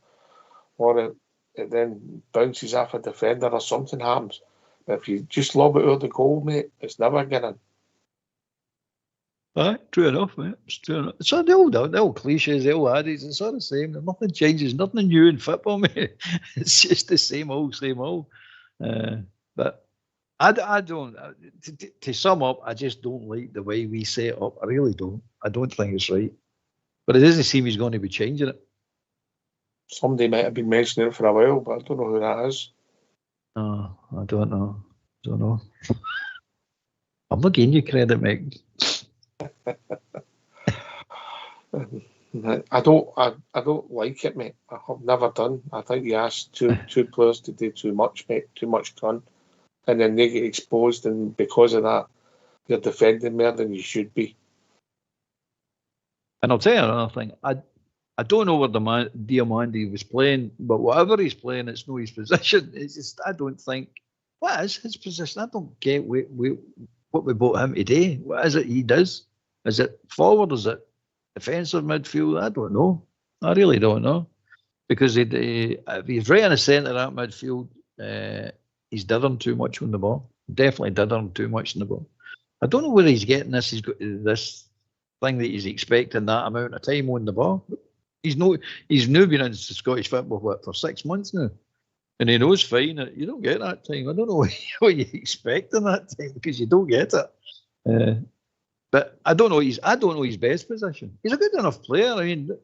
Or it then bounces off a defender or something happens. But if you just lob it over the goal, mate, it's never getting. True enough, mate. It's true enough. So the old cliches, the old adage, it's all the same. Nothing changes, nothing new in football, mate. It's just the same old. But I don't. To sum up, I just don't like the way we set it up. I really don't. I don't think it's right. But it doesn't seem he's going to be changing it. Somebody might have been mentioning it for a while, but I don't know who that is. Oh, I don't know. I'm not giving you credit, mate. I don't like it, mate. I have never done. I think you ask two players to do too much, mate, too much done, and then they get exposed, and because of that, you're defending more than you should be. And I'll tell you another thing. I don't know where Diamandi was playing, but whatever he's playing, it's not his position. It's just, I don't think, what is his position? I don't get what we bought him today. What is it he does? Is it forward? Is it defensive midfield? I don't know. I really don't know. Because if he's right in the centre of that midfield, he's dithering too much on the ball. Definitely dithering too much on the ball. I don't know where he's getting this. He's got this thing that he's expecting that amount of time on the ball. He's now been into Scottish football for 6 months now. And he knows fine that you don't get that time. I don't know what you expect in that time because you don't get it. But I don't know his best position. He's a good enough player. I mean,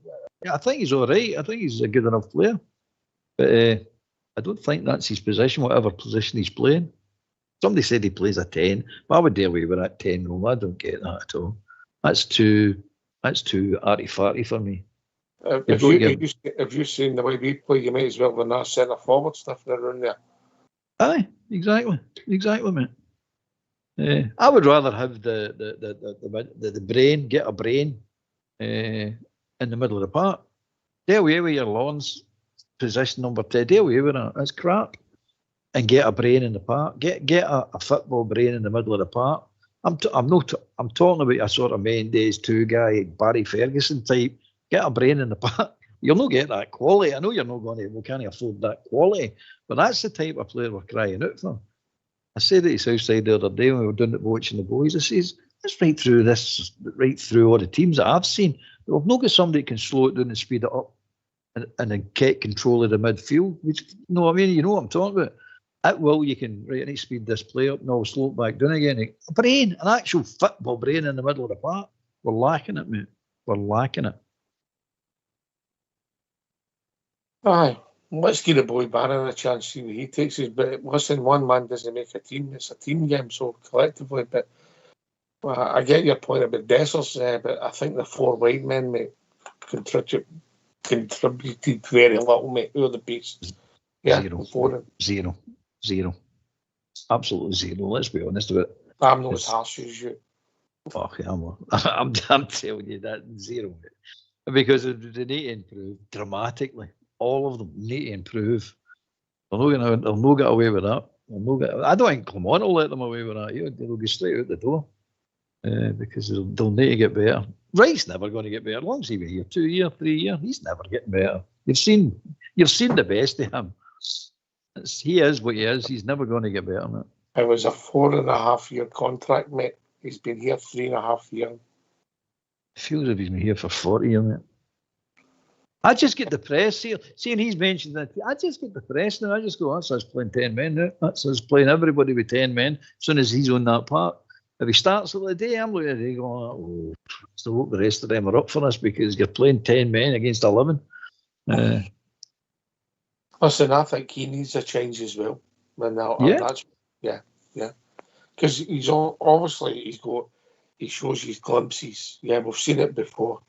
I think he's all right. I think he's a good enough player. But I don't think that's his position, whatever position he's playing. Somebody said he plays a 10, but I would dare we were at 10 role. I don't get that at all. That's too arty-farty for me. If you've seen the way we play, you might as well run that centre forward stuff around there. Aye, exactly, mate. I would rather have the brain, get a brain in the middle of the park. Do away with your Lawns position number 10. Do away with that. That's crap. And get a brain in the park. Get a football brain in the middle of the park. I'm talking about a sort of Mendes 2 guy, Barry Ferguson type. Get a brain in the park. You'll not get that quality. I know you're not going to. We can't afford that quality. But that's the type of player we're crying out for. I said it to Southside the other day when we were doing it watching the boys. I says, let's right through all the teams that I've seen. We've not got somebody that can slow it down and speed it up and then get control of the midfield. Which, you know what I mean? You know what I'm talking about. At will, you can I need to speed this play up, no, slow it back down again. A brain, an actual football brain in the middle of the park. We're lacking it, mate. We're lacking it. Aye, let's give the boy Barron a chance, see what he takes us. But listen, one man doesn't make a team. It's a team game, so collectively. But I get your point about Dessers, but I think the 4 wide men, mate, contributed very little, mate, out of the piece. Yeah, Zero. Absolutely zero. Let's be honest about it. I'm not as harsh as you. Fuck, I'm telling you that, zero. Because they need to improve dramatically. All of them need to improve. They'll not get away with that. I don't think Clement will let them away with that. They'll go straight out the door because they'll need to get better. Wright's never going to get better. As long as he's been here 2 years, 3 years, he's never getting better. You've seen the best of him. He is what he is. He's never going to get better, mate. It was a 4.5-year contract, mate. He's been here 3.5 years. It feels as if he's been here for 40 years, mate. I just get depressed. Seeing he's mentioned that, I just get depressed now. I just go, that's us playing 10 men now. That's us playing everybody with 10 men as soon as he's on that part. If he starts at the day, I'm looking at it going, so hope the rest of them are up for us because you're playing 10 men against 11. Listen, I think he needs a change as well. Yeah. Because he's obviously he shows his glimpses. Yeah, we've seen it before.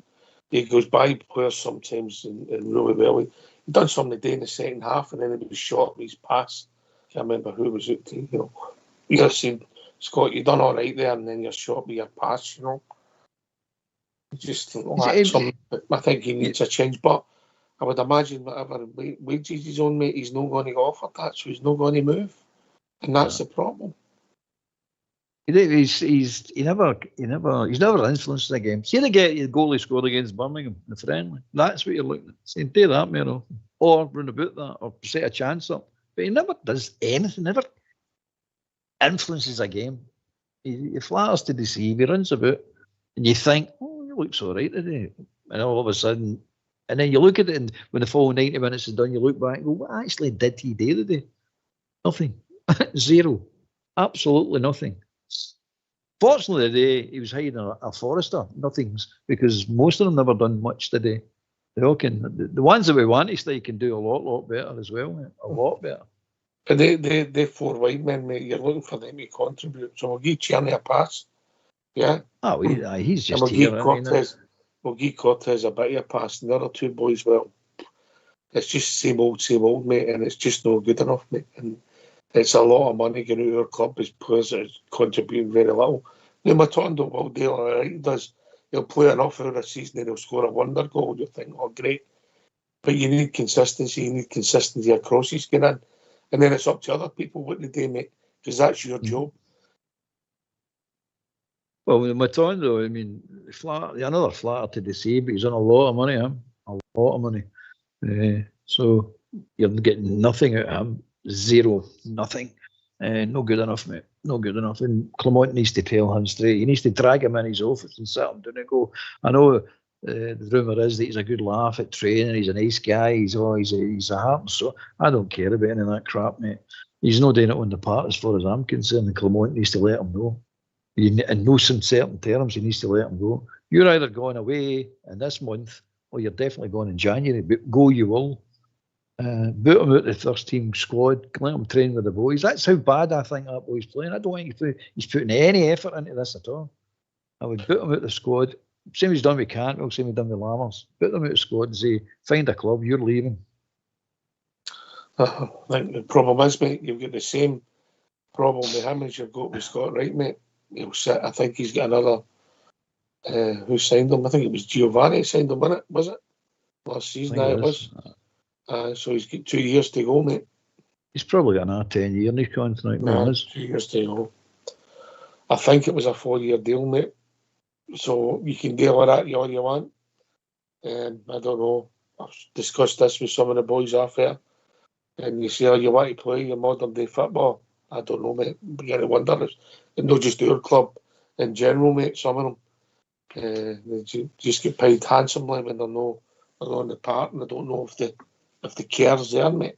He goes by players sometimes and really well. He done something today in the second half, and then he was short with his pass. I can't remember who was it. You seen Scott, you done all right there, and then you're short with your pass. Just I think he needs a change, but I would imagine whatever wages he's on, mate, he's not going to offer that, so he's not going to move, and that's the problem. He's never influenced the game. See the goal he scored against Birmingham, the friendly. That's what you're looking at. Saying, do that more often, or run about that, or set a chance up. But he never does anything. Never influences a game. He flatters to deceive. He runs about, and you think, he looks all right today, and all of a sudden, and then you look at it, and when the full 90 minutes is done, you look back and go, what actually did he do today? Nothing. Zero. Absolutely nothing. Fortunately today, he was hiding a Forrester. Nothing's, because most of them never done much today. They all can. The ones that we want to stay can do a lot better as well, mate. A lot better. But they 4 wide men, mate, you're looking for them to contribute. So we'll give Tierney a pass. Yeah. Oh, he's just here. We'll give Cortez a bit of a pass. And the other 2 boys, well, it's just same old, mate, and it's just not good enough, mate. And it's a lot of money going to our club as players that are contributing very little. Now, Matondo will do all right. He does. He'll play enough over the season and he'll score a wonder goal. You'll think, oh, great. But you need consistency. You need consistency across his skin in. And then it's up to other people what they do, mate, because that's your job. Well, with Matondo, I mean, another flatter to deceive, but he's on a lot of money, a lot of money. So you're getting nothing out of him. Zero, nothing. No good enough, mate. No good enough. And Clement needs to tell him straight. He needs to drag him in his office and sit him down and go, I know the rumour is that he's a good laugh at training, he's a nice guy, he's a heart. So I don't care about any of that crap, mate. He's not doing it on the part as far as I'm concerned, and Clement needs to let him know. In no certain terms, he needs to let him go. You're either going away in this month or you're definitely going in January, but go you will. Boot him out the first team squad, let him train with the boys. That's how bad I think that boy's playing. I don't think he's putting any effort into this at all. I would boot him out the squad. Same as he's done with Cantwell, same as he's done with Lammers. Boot them out the squad and say, find a club, you're leaving. I think the problem is, mate, you've got the same problem with him is you've got with Scott Wright, mate. He'll sit. I think he's got another. Who signed him? I think it was Giovanni signed him, wasn't it? Was it last season? It was. So he's got 2 years to go, mate. He's probably got another 10-year in his contract. No, 2 years to go. I think it was a 4-year deal, mate. So you can deal with that all you want. I don't know. I've discussed this with some of the boys off there. And you say, you want to play your modern day football? I don't know, mate. You got to wonder. It's not just our club in general, mate. Some of them they just get paid handsomely when they're not on the park, and I don't know if the care's there, mate.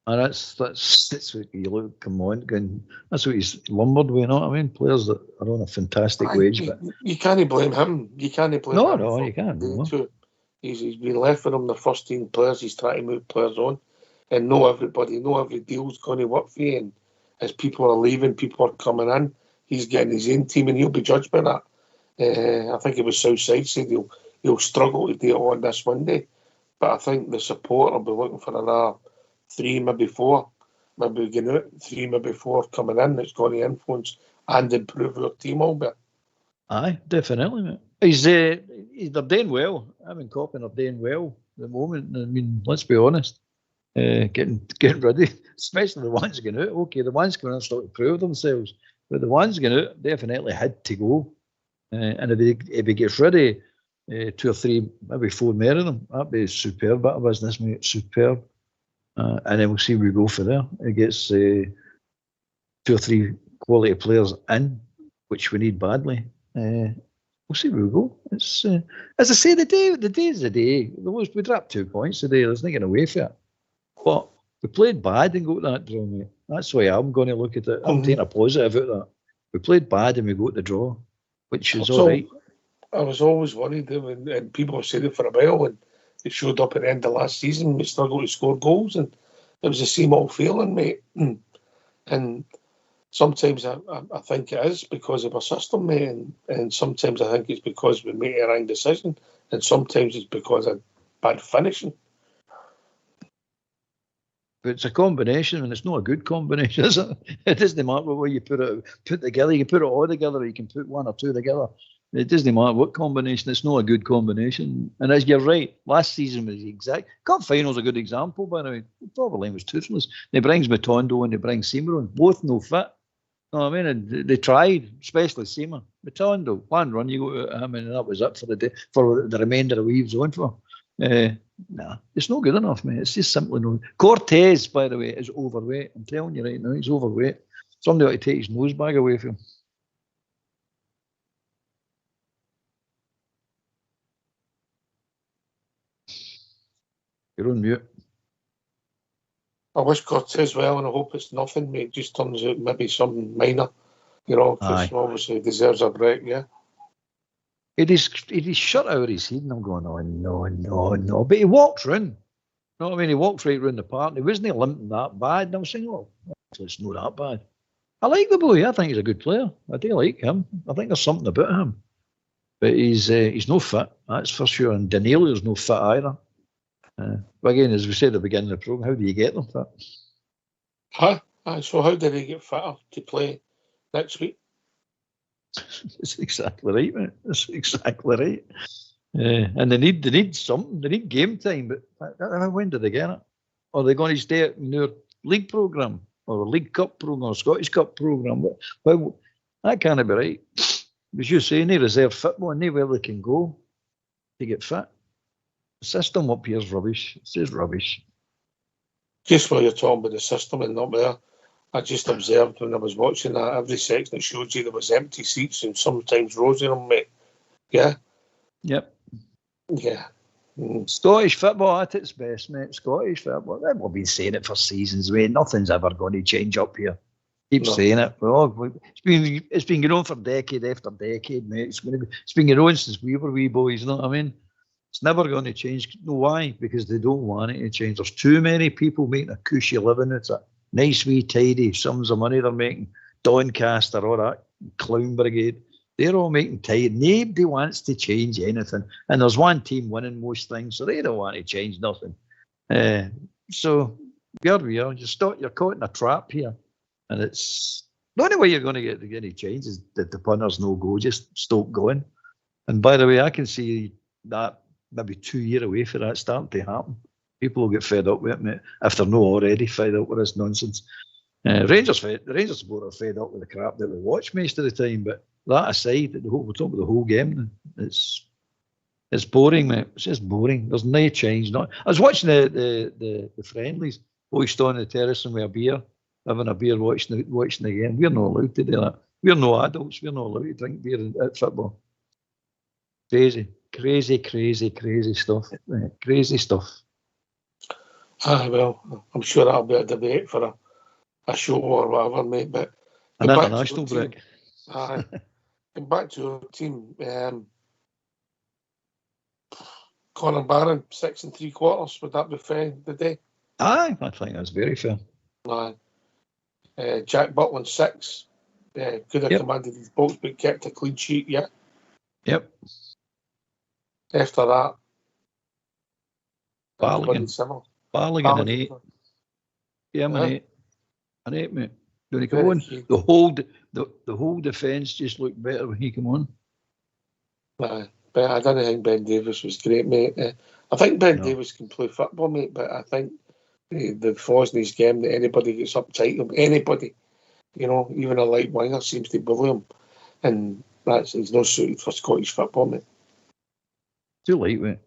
And that's what you look, come on, going, that's what he's lumbered with, you know what I mean? Players that are on a fantastic wage. But you can't blame him. You can't blame him. No, you can't. No. He's been left with him the first team players. He's trying to move players on, and know every deal's going to work for you. And as people are leaving, people are coming in. He's getting his own team, and he'll be judged by that. I think it was Southside said he'll struggle to do it on this Monday, but I think the support will be looking for another 3, maybe 4, maybe getting out 3, maybe 4 coming in. That's going to influence and improve our team a bit. Aye, definitely, mate. They're doing well. I mean, Coppin are doing well at the moment. I mean, let's be honest. Getting ready, especially the ones going out. Okay, the ones going to start to prove themselves, but the ones going out definitely had to go. And if he gets ready, 2 or 3, maybe 4 more of them, that'd be a superb bit of business, mate. Superb. And then we'll see where we go for there. It gets 2 or 3 quality players in, which we need badly. We'll see where we go. It's as I say, the day is the day. We dropped 2 points today. There's nothing away from it. But we played bad and got that draw, mate. That's the way I'm going to look at it. I'm taking a positive out of that. We played bad and we got the draw, which is all right. I was always worried, and people have said it for a while, and it showed up at the end of last season. We struggled to score goals, and it was the same old feeling, mate. And sometimes I think it is because of our system, mate, and sometimes I think it's because we made a wrong decision, and sometimes it's because of bad finishing. But it's a combination, and it's not a good combination, is it? It doesn't matter where you put together. You can put it all together, or you can put 1 or 2 together. It doesn't matter what combination. It's not a good combination. And as you're right, last season was the exact. Cup final's a good example, by the way. Probably was toothless. They brings Matondo and they bring Seamer on. Both no fit. You know what I mean? And they tried, especially Seamer. Matondo, 1 run, you go to him, and that was it for the day, for the remainder of what he was on for. Nah, it's not good enough, mate. It's just simply not. Cortez, by the way, is overweight. I'm telling you right now, he's overweight. Somebody ought to take his nose bag away from him. You're on mute. I wish Cortez well, and I hope it's nothing, mate. It just turns out maybe something minor, because obviously he deserves a break, yeah. It is shut out of his head, and I'm going, oh, no. But he walked round. You know what I mean? He walked right round the park, and he wasn't limping that bad. And I was saying, oh, it's not that bad. I like the boy. I think he's a good player. I do like him. I think there's something about him. But he's no fit, that's for sure. And Danielio's no fit either. But again, as we said at the beginning of the programme, how do you get them fit? So how did he get fitter to play next week? That's exactly right, mate. That's exactly right. And they need something. They need game time. But when do they get it? Are they going to stay in their league programme or a League Cup programme or Scottish Cup programme? Well, that can't be right. As you say, no reserve football, nowhere they can go to get fit. The system up here is rubbish. It's just rubbish. Just while you're talking about the system and not there, I just observed when I was watching that every section it showed you there was empty seats and sometimes rows in them, mate. Yeah? Yep. Yeah. Scottish football at its best, mate. Scottish football. We've been saying it for seasons, mate. Nothing's ever going to change up here. Keep saying it. Well, it's been going on for decade after decade, mate. It's been going on since we were wee boys, you know what I mean? It's never going to change. No, why? Because they don't want it to change. There's too many people making a cushy living. It's a nice wee tidy sums of money they're making. Doncaster, all that clown brigade. They're all making tidy. Nobody wants to change anything. And there's one team winning most things, so they don't want to change nothing. So here we are. You're caught in a trap here. And it's the only way you're going to get any change is that the punters no go, just stop going. And by the way, I can see that maybe 2 years away for that starting to happen. People will get fed up with it, mate, if they're not already fed up with this nonsense. The Rangers supporters are fed up with the crap that we watch most of the time. But that aside, we're talking about the whole game. It's boring, mate. It's just boring. There's no change. I was watching the friendlies, hoist on the terrace and with a beer, having a beer, watching the game. We're not allowed to do that. We're no adults. We're not allowed to drink beer at football. Crazy stuff. Mate. Crazy stuff. Well, I'm sure that'll be a debate for a show or whatever, mate. But An international break. Get back to your team. Conor Barron, 6 3/4. Would that be fair today? Aye, I think that's very fair. Aye. Jack Butland, 6. Could have commanded his box, but kept a clean sheet. Yeah. Yep. After that, Barligan an 8. Yeah, I'm an 8. An 8, mate. When he come on, the whole defence just looked better when he came on. Aye. But I don't think Ben Davies was great, mate. I think Ben Davies can play football, mate, but I think the flaws in his game that anybody gets uptight him, anybody, even a light winger seems to bully him. And he's not suited for Scottish football, mate. Too lightweight,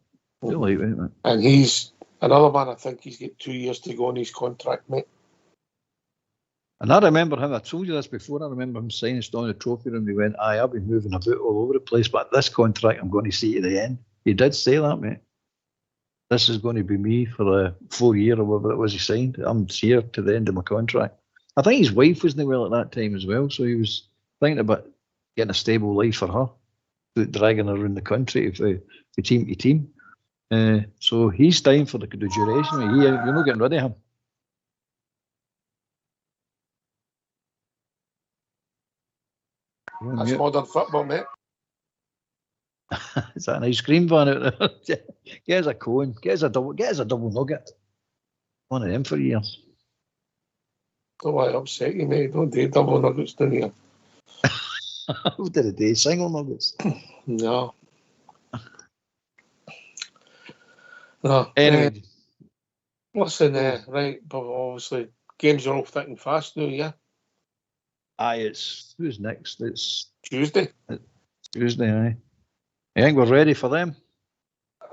mate. And he's another man, I think he's got 2 years to go on his contract, mate. And I remember him, I told you this before, I remember him signing on the trophy room. He went, I'll be moving about all over the place, but this contract I'm going to see to the end. He did say that, mate. This is going to be me for 4 years or whatever it was he signed. I'm here to the end of my contract. I think his wife wasn't well at that time as well, so he was thinking about getting a stable life for her, dragging her around the country from team to team. So he's time for the duration. You're not getting rid of him. That's modern football, mate. Is that an ice cream van out there? Get us a cone. Get us a double nugget. One of them for years. Don't want to upset you, mate. Don't do double nuggets down here. What did it do? Single nuggets? No. Anyway. Listen, right, but obviously games are all thick and fast now, yeah? Aye, who's next? It's Tuesday. Tuesday, aye. I think we're ready for them.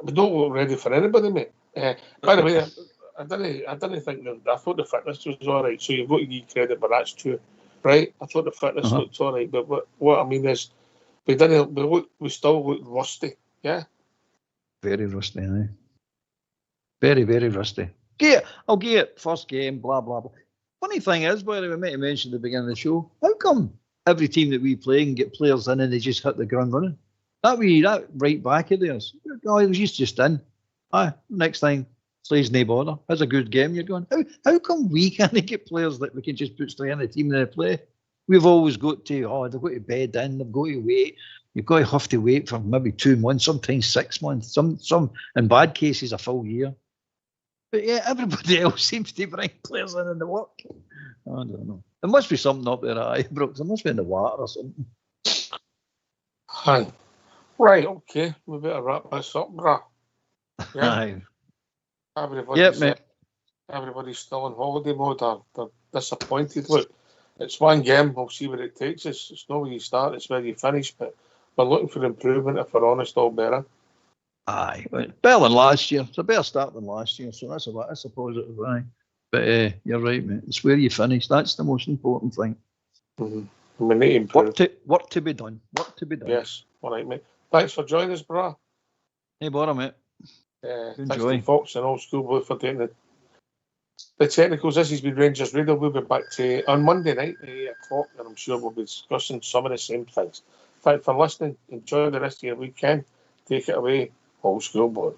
We don't look ready for anybody, mate. By the way, I didn't think I thought the fitness was all right. So you've got to give credit, but that's true, right? I thought the fitness looked all right, but what I mean is, we still look rusty, yeah. Very rusty, aye. Very, very rusty. I'll give it first game, blah blah blah. Funny thing is, by the way, I might have mentioned at the beginning of the show, how come every team that we play can get players in and they just hit the ground running? That right back of theirs, he's just in. Next time, plays no bother. That's a good game. You're going, how come we can't get players that we can just put straight in the team and they play? We've always got to, they've got to bed in, they've got to wait. You've got to have to wait for maybe 2 months, sometimes 6 months, some in bad cases a full year. But yeah, everybody else seems to bring players in the work. I don't know. There must be something up there at Ibrox. There must be in the water or something. Hi. Right, okay. We better wrap this up, brah. Yeah. Everybody's still in holiday mode. They're disappointed. Look, it's one game. We'll see where it takes us. It's not where you start, it's where you finish. But we're looking for improvement, if we're honest, all better. Aye, better than last year. It's a better start than last year, so that's a positive, aye. But you're right, mate. It's where you finish. That's the most important thing. Mm-hmm. We need to improve. Work to be done. Yes. All right, mate. Thanks for joining us, brah. Hey, bother, mate. Thanks to Fox and Old School Blue for doing the technicals. This has been Rangers Radio. We'll be back to on Monday night at 8 o'clock, and I'm sure we'll be discussing some of the same things. Thanks for listening. Enjoy the rest of your weekend. Take it away, Old School Blue.